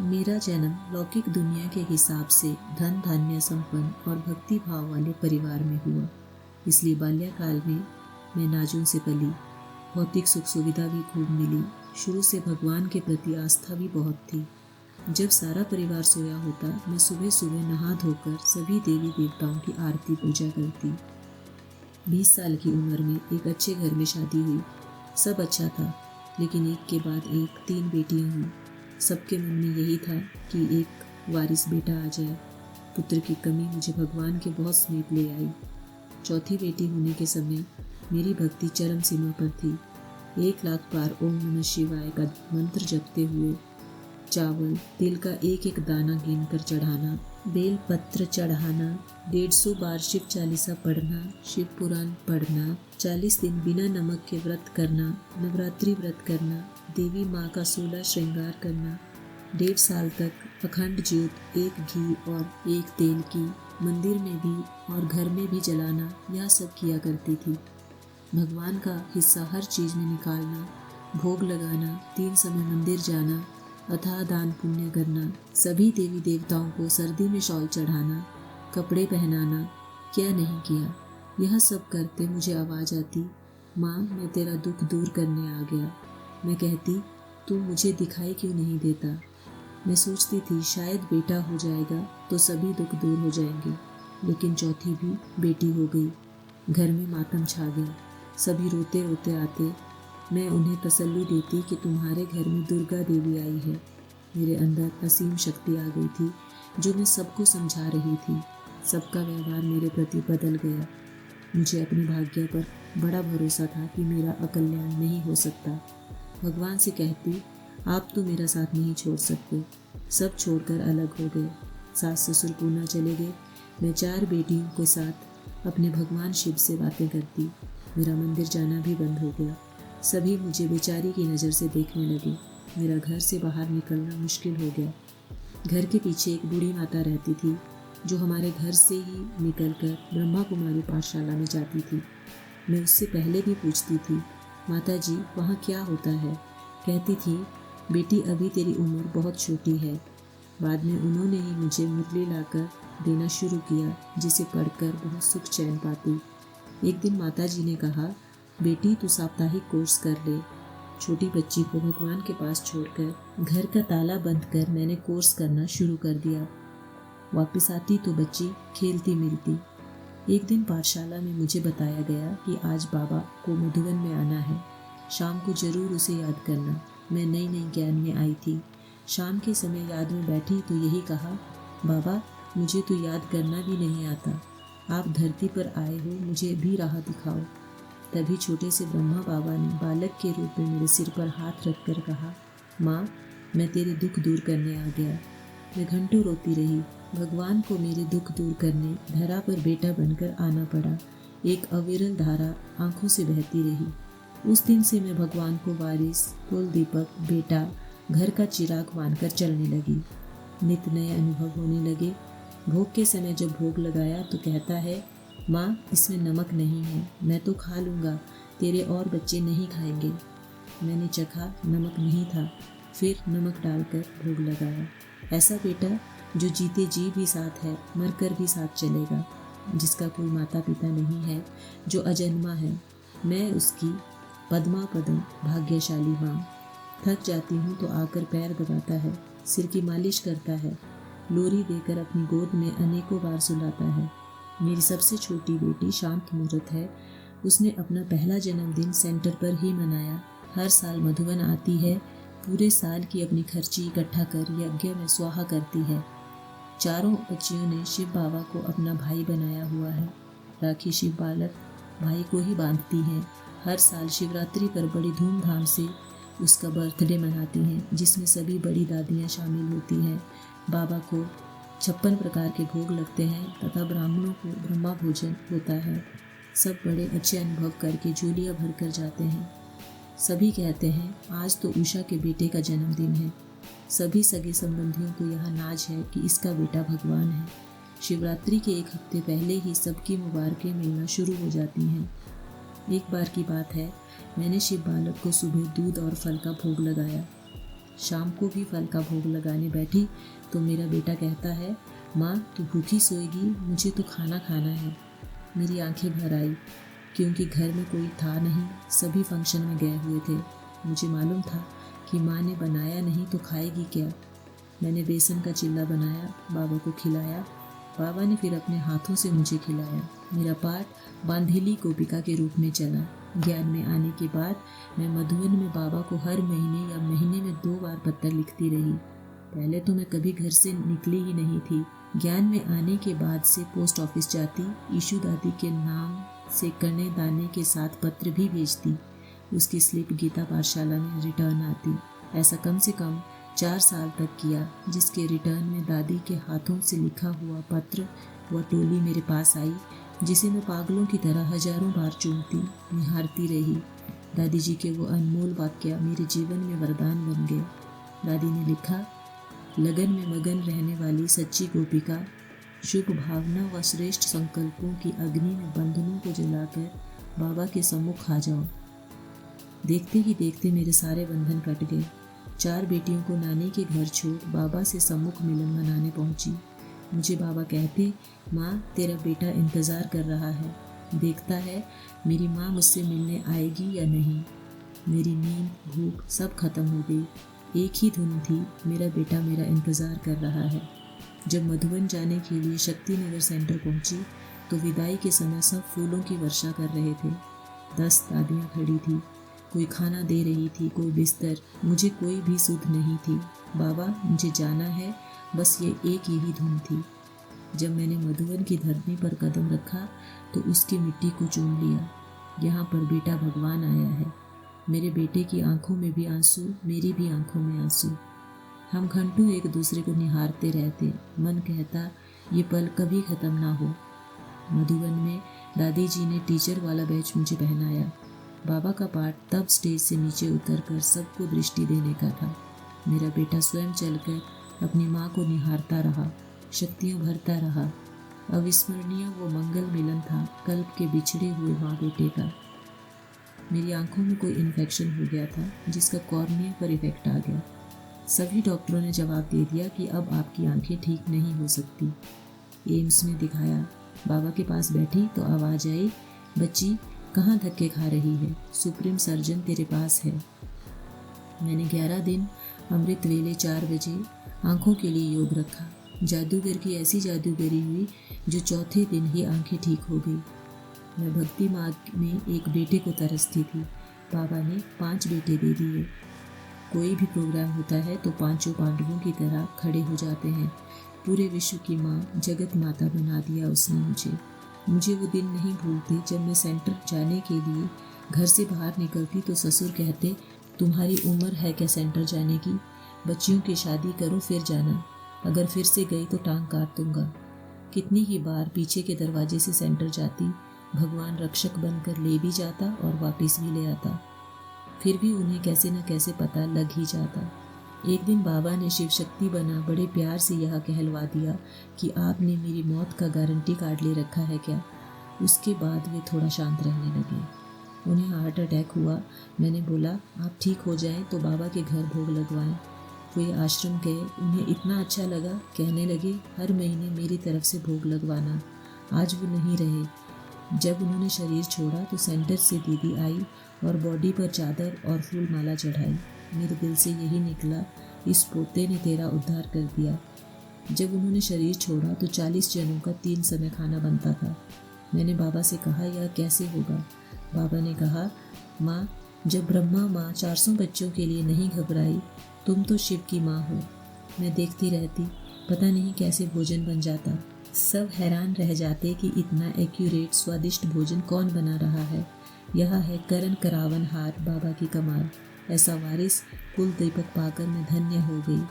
मेरा जन्म लौकिक दुनिया के हिसाब से धन धान्य संपन्न और भक्ति भाव वाले परिवार में हुआ। इसलिए बाल्यकाल में मैं नाजुन से पली। भौतिक सुख सुविधा भी खूब मिली। शुरू से भगवान के प्रति आस्था भी बहुत थी। जब सारा परिवार सोया होता, मैं सुबह सुबह नहा धोकर सभी देवी देवताओं की आरती पूजा करती। 20 साल की उम्र में एक अच्छे घर में शादी हुई। सब अच्छा था, लेकिन एक के बाद एक 3 बेटियां हुई। सबके मन में यही था कि एक वारिस बेटा आ जाए। पुत्र की कमी मुझे भगवान के बहुत समीप ले आई। चौथी बेटी होने के समय मेरी भक्ति चरम सीमा पर थी। 1 लाख बार ओम नमः शिवाय का मंत्र जपते हुए चावल तिल का एक एक दाना गिन कर चढ़ाना, बेल पत्र चढ़ाना, 150 बार शिव चालीसा पढ़ना, शिव पुराण पढ़ना, 40 दिन बिना नमक के व्रत करना, नवरात्रि व्रत करना, देवी माँ का 16 श्रृंगार करना, 1.5 साल तक अखंड ज्योत 1 घी और 1 तेल की मंदिर में भी और घर में भी जलाना, यह सब किया करती थी। भगवान का हिस्सा हर चीज में निकालना, भोग लगाना, 3 समय मंदिर जाना, अथाह दान पुण्य करना, सभी देवी देवताओं को सर्दी में शॉल चढ़ाना, कपड़े पहनाना, क्या नहीं किया। यह सब करते मुझे आवाज़ आती, माँ मैं तेरा दुख दूर करने आ गया। मैं कहती, तू मुझे दिखाई क्यों नहीं देता। मैं सोचती थी शायद बेटा हो जाएगा तो सभी दुख दूर हो जाएंगे, लेकिन चौथी भी बेटी हो गई। घर में मातम छा गया। सभी रोते रोते आते। मैं उन्हें तसल्ली देती कि तुम्हारे घर में दुर्गा देवी आई है। मेरे अंदर असीम शक्ति आ गई थी जो मैं सबको समझा रही थी। सबका व्यवहार मेरे प्रति बदल गया। मुझे अपने भाग्य पर बड़ा भरोसा था कि मेरा अकल्याण नहीं हो सकता। भगवान से कहती, आप तो मेरा साथ नहीं छोड़ सकते। सब छोड़कर अलग हो गए। सास ससुर पूना चले गए। मैं 4 बेटियों के साथ अपने भगवान शिव से बातें करती। मेरा मंदिर जाना भी बंद हो गया। सभी मुझे बेचारी की नज़र से देखने लगे। मेरा घर से बाहर निकलना मुश्किल हो गया। घर के पीछे एक बूढ़ी माता रहती थी जो हमारे घर से ही निकलकर ब्रह्मा कुमारी पाठशाला में जाती थी। मैं उससे पहले भी पूछती थी, माता जी वहाँ क्या होता है। कहती थी, बेटी अभी तेरी उम्र बहुत छोटी है। बाद में उन्होंने ही मुझे मुरली लाकर देना शुरू किया, जिसे पढ़कर बहुत सुख चैन पाती। एक दिन माता जी ने कहा, बेटी तू साप्ताहिक कोर्स कर ले। छोटी बच्ची को भगवान के पास छोड़कर घर का ताला बंद कर मैंने कोर्स करना शुरू कर दिया। वापस आती तो बच्ची खेलती मिलती। एक दिन पाठशाला में मुझे बताया गया कि आज बाबा को मधुबन में आना है। शाम को जरूर उसे याद करना। मैं नई नई ज्ञान में आई थी। शाम के समय याद में बैठी तो यही कहा, बाबा मुझे तो याद करना भी नहीं आता। आप धरती पर आए हो, मुझे भी राह दिखाओ। तभी छोटे से ब्रह्मा बाबा ने बालक के रूप में मेरे सिर पर हाथ रखकर कहा, माँ मैं तेरे दुख दूर करने आ गया। मैं घंटों रोती रही। भगवान को मेरे दुख दूर करने धरा पर बेटा बनकर आना पड़ा। एक अविरल धारा आंखों से बहती रही। उस दिन से मैं भगवान को वारिस, कुल दीपक, बेटा, घर का चिराग मानकर चलने लगी। नित नए अनुभव होने लगे। भोग के समय जब भोग लगाया तो कहता है, माँ इसमें नमक नहीं है, मैं तो खा लूँगा, तेरे और बच्चे नहीं खाएंगे। मैंने चखा, नमक नहीं था। फिर नमक डालकर भोग लगाया। ऐसा बेटा जो जीते जी भी साथ है, मरकर भी साथ चलेगा, जिसका कोई माता पिता नहीं है, जो अजन्मा है। मैं उसकी पद्मा पदम भाग्यशाली माँ। थक जाती हूँ तो आकर पैर दबाता है, सिर की मालिश करता है, लोरी देकर अपनी गोद में अनेकों बार सुलाता है। मेरी सबसे छोटी बेटी शांत मुहूर्त है। उसने अपना पहला जन्मदिन सेंटर पर ही मनाया। हर साल मधुबन आती है। पूरे साल की अपनी खर्ची इकट्ठा कर यज्ञ में स्वाहा करती है। चारों बच्चियों ने शिव बाबा को अपना भाई बनाया हुआ है। राखी शिव बालक भाई को ही बांधती हैं। हर साल शिवरात्रि पर बड़ी धूमधाम से उसका बर्थडे मनाती हैं, जिसमें सभी बड़ी दादियाँ शामिल होती हैं। बाबा को 56 प्रकार के भोग लगते हैं तथा ब्राह्मणों को ब्रह्मा भोजन होता है। सब बड़े अच्छे अनुभव करके झोलियाँ भर कर जाते हैं। सभी कहते हैं आज तो उषा के बेटे का जन्मदिन है। सभी सगे संबंधियों को यह नाज है कि इसका बेटा भगवान है। शिवरात्रि के 1 हफ्ते पहले ही सबकी मुबारकें मिलना शुरू हो जाती हैं। एक बार की बात है, मैंने शिव बालक को सुबह दूध और फल का भोग लगाया। शाम को भी फल का भोग लगाने बैठी तो मेरा बेटा कहता है, माँ तू भूखी सोएगी, मुझे तो खाना खाना है। मेरी आंखें भर आई क्योंकि घर में कोई था नहीं, सभी फंक्शन में गए हुए थे। मुझे मालूम था कि माँ ने बनाया नहीं तो खाएगी क्या। मैंने बेसन का चिल्ला बनाया, बाबा को खिलाया। बाबा ने फिर अपने हाथों से मुझे खिलाया। मेरा पाठ बांधेली गोपिका के रूप में चला। ज्ञान में आने के बाद मैं मधुबन में बाबा को हर महीने या महीने में 2 बार पत्र लिखती रही। पहले तो मैं कभी घर से निकली ही नहीं थी। ज्ञान में आने के बाद से पोस्ट ऑफिस जाती, ईशू दादी के नाम से करने दाने के साथ पत्र भी भेजती। उसकी स्लिप गीता पाठशाला में रिटर्न आती। ऐसा कम से कम 4 साल तक किया, जिसके रिटर्न में दादी के हाथों से लिखा हुआ पत्र व टोली मेरे पास आई, जिसे मैं पागलों की तरह हजारों बार चूमती, निहारती रही। दादी जी के वो अनमोल वाक्य मेरे जीवन में वरदान बन गए। दादी ने लिखा, लगन में मगन रहने वाली सच्ची गोपिका, शुभ भावना व श्रेष्ठ संकल्पों की अग्नि में बंधनों को जलाकर बाबा के सम्मुख आ जाओ। देखते ही देखते मेरे सारे बंधन कट गए। 4 बेटियों को नानी के घर छोड़ बाबा से सम्मुख मिलन मनाने पहुंची। मुझे बाबा कहते, माँ तेरा बेटा इंतज़ार कर रहा है, देखता है मेरी माँ मुझसे मिलने आएगी या नहीं। मेरी नींद भूख सब खत्म हो गई। एक ही धुन थी, मेरा बेटा मेरा इंतज़ार कर रहा है। जब मधुबन जाने के लिए शक्ति नगर सेंटर पहुंची तो विदाई के समय सब फूलों की वर्षा कर रहे थे। 10 दादियाँ खड़ी थी, कोई खाना दे रही थी, कोई बिस्तर। मुझे कोई भी सुध नहीं थी। बाबा मुझे जाना है, बस ये एक यही धुन थी। जब मैंने मधुबन की धरती पर कदम रखा तो उसकी मिट्टी को चूम लिया। यहाँ पर बेटा भगवान आया है। मेरे बेटे की आंखों में भी आंसू, मेरी भी आंखों में आंसू। हम घंटों एक दूसरे को निहारते रहते। मन कहता ये पल कभी ख़त्म ना हो। मधुबन में दादी जी ने टीचर वाला बैच मुझे पहनाया। बाबा का पाठ तब स्टेज से नीचे उतरकर सबको दृष्टि देने का था। मेरा बेटा स्वयं चलकर अपनी माँ को निहारता रहा, शक्तियाँ भरता रहा। अविस्मरणीय वो मंगल मिलन था, कल्प के बिछड़े हुए माँ बेटे का। मेरी आंखों में कोई इन्फेक्शन हो गया था, जिसका कॉर्निया पर इफेक्ट आ गया। सभी डॉक्टरों ने जवाब दे दिया कि अब आपकी आंखें ठीक नहीं हो सकती। एम्स में दिखाया। बाबा के पास बैठी तो आवाज़ आई, बच्ची कहाँ धक्के खा रही है, सुप्रीम सर्जन तेरे पास है। मैंने 11 दिन अमृत वेले 4 बजे आंखों के लिए योग रखा। जादूगर की ऐसी जादूगरी हुई जो चौथे दिन ही आंखें ठीक हो गई। मैं भक्ति मार्ग में एक बेटे को तरसती थी। बाबा ने 5 बेटे दे दिए। कोई भी प्रोग्राम होता है तो 5 पांडवों की तरह खड़े हो जाते हैं। पूरे विश्व की माँ, जगत माता बना दिया उसने मुझे वो दिन नहीं भूलते जब मैं सेंटर जाने के लिए घर से बाहर निकलती तो ससुर कहते, तुम्हारी उम्र है क्या सेंटर जाने की, बच्चियों की शादी करो फिर जाना, अगर फिर से गई तो टांग काट दूंगा। कितनी ही बार पीछे के दरवाजे से सेंटर जाती, भगवान रक्षक बनकर ले भी जाता और वापस भी ले आता। फिर भी उन्हें कैसे न कैसे पता लग ही जाता। एक दिन बाबा ने शिव शक्ति बना बड़े प्यार से यह कहलवा दिया कि आपने मेरी मौत का गारंटी कार्ड ले रखा है क्या। उसके बाद वे थोड़ा शांत रहने लगे। उन्हें हार्ट अटैक हुआ। मैंने बोला आप ठीक हो जाएं तो बाबा के घर भोग लगवाएं। वे आश्रम गए, उन्हें इतना अच्छा लगा, कहने लगे हर महीने मेरी तरफ से भोग लगवाना। आज वो नहीं रहे। जब उन्होंने शरीर छोड़ा तो सेंटर से दीदी आई और बॉडी पर चादर और फूल माला चढ़ाई। मेरे दिल से यही निकला, इस पोते ने तेरा उद्धार कर दिया। जब उन्होंने शरीर छोड़ा तो 40 जनों का 3 समय खाना बनता था। मैंने बाबा से कहा यह कैसे होगा। बाबा ने कहा, माँ जब ब्रह्मा माँ 400 बच्चों के लिए नहीं घबराई, तुम तो शिव की माँ हो। मैं देखती रहती, पता नहीं कैसे भोजन बन जाता। सब हैरान रह जाते कि इतना एक्यूरेट स्वादिष्ट भोजन कौन बना रहा है। यह है करण करावन हार बाबा की कमाल। ऐसा वारिस कुल दीपक पाकर मैं धन्य हो गई।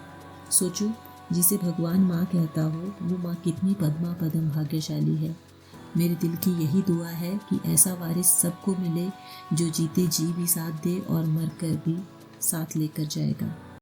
सोचो, जिसे भगवान माँ कहता हो वो माँ कितनी पद्मा पदम भाग्यशाली है। मेरे दिल की यही दुआ है कि ऐसा वारिस सबको मिले जो जीते जी भी साथ दे और मर कर भी साथ लेकर जाएगा।